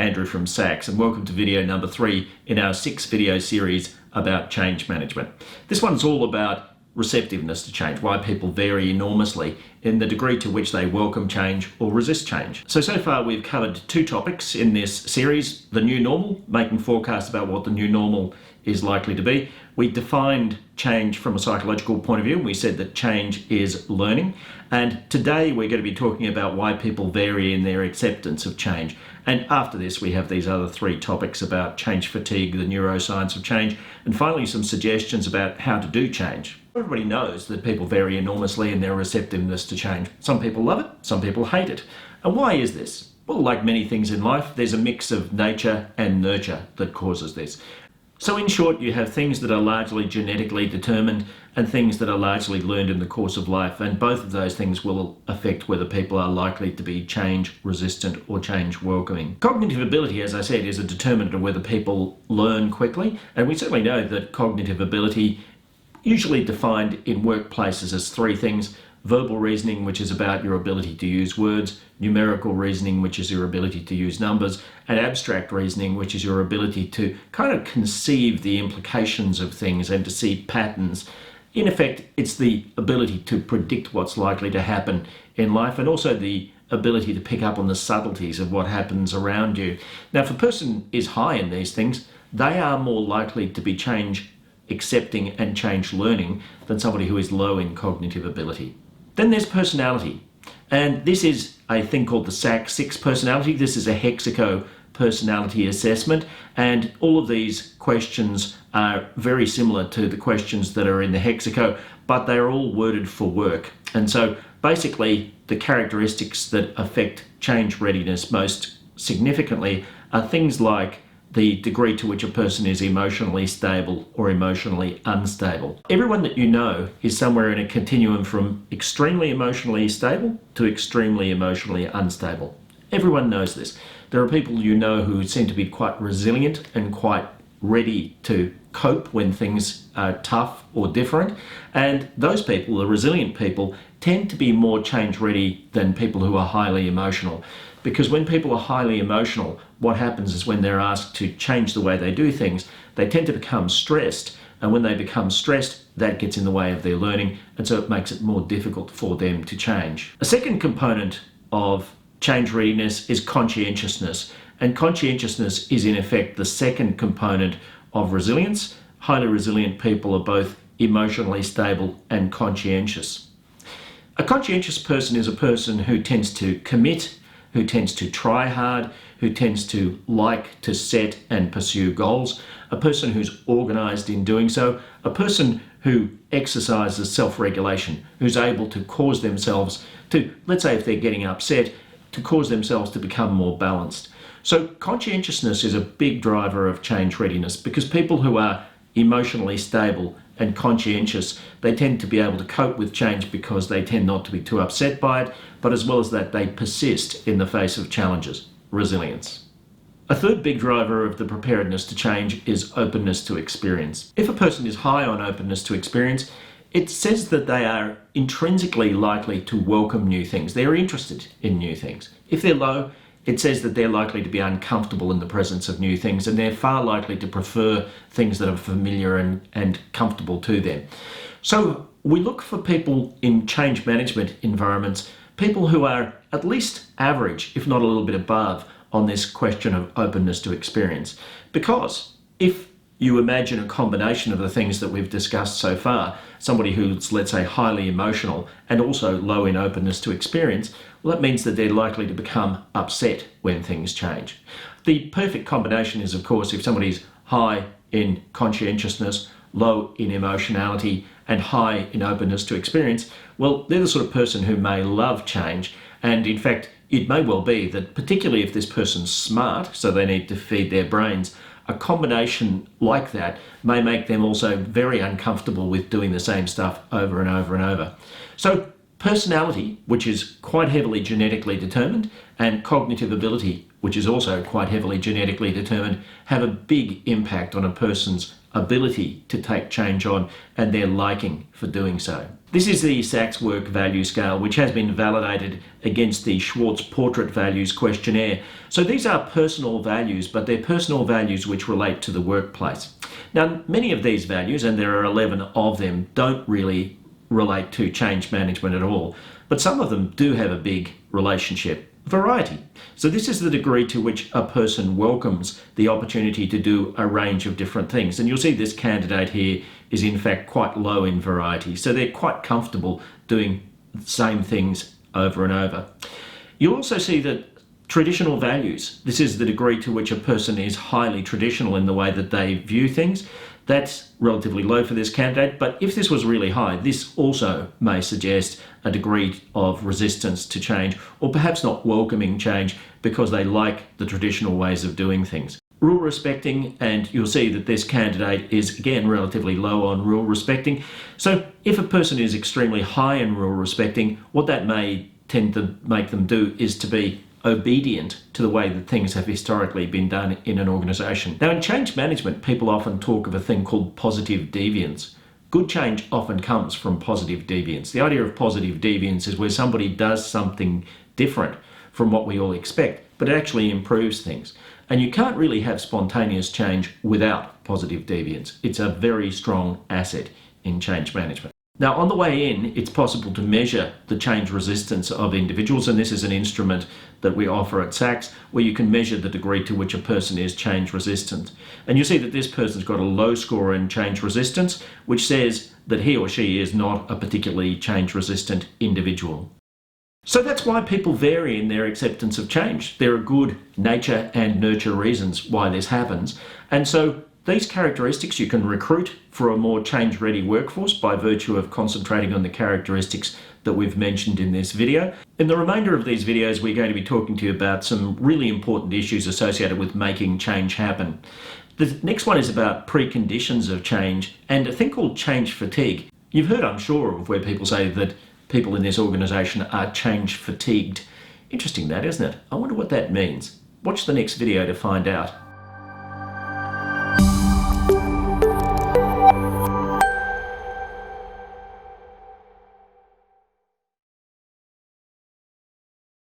Andrew from SACS, and welcome to video number 3 in our 6-video series about change management. This one's all about receptiveness to change, why people vary enormously in the degree to which they welcome change or resist change. So far we've covered 2 topics in this series: the new normal, making forecasts about what the new normal is likely to be. We defined change from a psychological point of view, and we said that change is learning. And today we're going to be talking about why people vary in their acceptance of change. And after this, we have these other 3 topics about change fatigue, the neuroscience of change, and finally some suggestions about how to do change. Everybody knows that people vary enormously in their receptiveness to change. Some people love it, some people hate it. And why is this? Well, like many things in life, there's a mix of nature and nurture that causes this. So in short, you have things that are largely genetically determined and things that are largely learned in the course of life, and both of those things will affect whether people are likely to be change resistant or change welcoming. Cognitive ability, as I said, is a determinant of whether people learn quickly, and we certainly know that cognitive ability, usually defined in workplaces as 3 things: verbal reasoning, which is about your ability to use words; numerical reasoning, which is your ability to use numbers; and abstract reasoning, which is your ability to kind of conceive the implications of things and to see patterns. In effect, it's the ability to predict what's likely to happen in life, and also the ability to pick up on the subtleties of what happens around you. Now, if a person is high in these things, they are more likely to be change accepting and change learning than somebody who is low in cognitive ability. Then there's personality, and this is a thing called the SACS-6 personality. This is a Hexaco personality assessment, and all of these questions are very similar to the questions that are in the Hexaco, but they're all worded for work. And so basically the characteristics that affect change readiness most significantly are things like the degree to which a person is emotionally stable or emotionally unstable. Everyone that you know is somewhere in a continuum from extremely emotionally stable to extremely emotionally unstable. Everyone knows this. There are people you know who seem to be quite resilient and quite ready to cope when things are tough or different, and those people, the resilient people, tend to be more change ready than people who are highly emotional. Because when people are highly emotional, what happens is when they're asked to change the way they do things, they tend to become stressed, and when they become stressed, that gets in the way of their learning, and so it makes it more difficult for them to change. A second component of change readiness is conscientiousness, and conscientiousness is in effect the second component of resilience. Highly resilient people are both emotionally stable and conscientious. A conscientious person is a person who tends to commit, who tends to try hard, who tends to like to set and pursue goals, a person who's organized in doing so, a person who exercises self-regulation, who's able to cause themselves to, let's say if they're getting upset, to cause themselves to become more balanced. So conscientiousness is a big driver of change readiness, because people who are emotionally stable and conscientious, they tend to be able to cope with change because they tend not to be too upset by it, but as well as that, they persist in the face of challenges. Resilience. A third big driver of the preparedness to change is openness to experience. If a person is high on openness to experience, it says that they are intrinsically likely to welcome new things. They're interested in new things. If they're low, it says that they're likely to be uncomfortable in the presence of new things, and they're far likely to prefer things that are familiar and comfortable to them. So we look for people in change management environments, people who are at least average, if not a little bit above, on this question of openness to experience. Because if you imagine a combination of the things that we've discussed so far, somebody who's, let's say, highly emotional and also low in openness to experience, well, that means that they're likely to become upset when things change. The perfect combination is, of course, if somebody's high in conscientiousness, low in emotionality, and high in openness to experience, well, they're the sort of person who may love change. And in fact, it may well be that, particularly if this person's smart, so they need to feed their brains, a combination like that may make them also very uncomfortable with doing the same stuff over and over and over. So personality, which is quite heavily genetically determined, and cognitive ability, which is also quite heavily genetically determined, have a big impact on a person's ability to take change on and their liking for doing so. This is the Sachs Work Value Scale, which has been validated against the Schwartz Portrait Values Questionnaire. So these are personal values, but they're personal values which relate to the workplace. Now, many of these values, and there are 11 of them, don't really relate to change management at all, but some of them do have a big relationship. Variety. So this is the degree to which a person welcomes the opportunity to do a range of different things. And you'll see this candidate here is in fact quite low in variety. So they're quite comfortable doing the same things over and over. You'll also see that traditional values, this is the degree to which a person is highly traditional in the way that they view things. That's relatively low for this candidate, but if this was really high, this also may suggest a degree of resistance to change, or perhaps not welcoming change because they like the traditional ways of doing things. Rule respecting, and you'll see that this candidate is again relatively low on rule respecting. So if a person is extremely high in rule respecting, what that may tend to make them do is to be obedient to the way that things have historically been done in an organisation. Now, in change management, people often talk of a thing called positive deviance. Good change often comes from positive deviance. The idea of positive deviance is where somebody does something different from what we all expect, but it actually improves things. And you can't really have spontaneous change without positive deviance. It's a very strong asset in change management. Now, on the way in, it's possible to measure the change resistance of individuals, and this is an instrument that we offer at Sachs, where you can measure the degree to which a person is change resistant. And you see that this person's got a low score in change resistance, which says that he or she is not a particularly change resistant individual. So that's why people vary in their acceptance of change. There are good nature and nurture reasons why this happens. And so these characteristics you can recruit for a more change-ready workforce by virtue of concentrating on the characteristics that we've mentioned in this video. In the remainder of these videos, we're going to be talking to you about some really important issues associated with making change happen. The next one is about preconditions of change and a thing called change fatigue. You've heard, I'm sure, of where people say that people in this organisation are change fatigued. Interesting that, isn't it? I wonder what that means. Watch the next video to find out.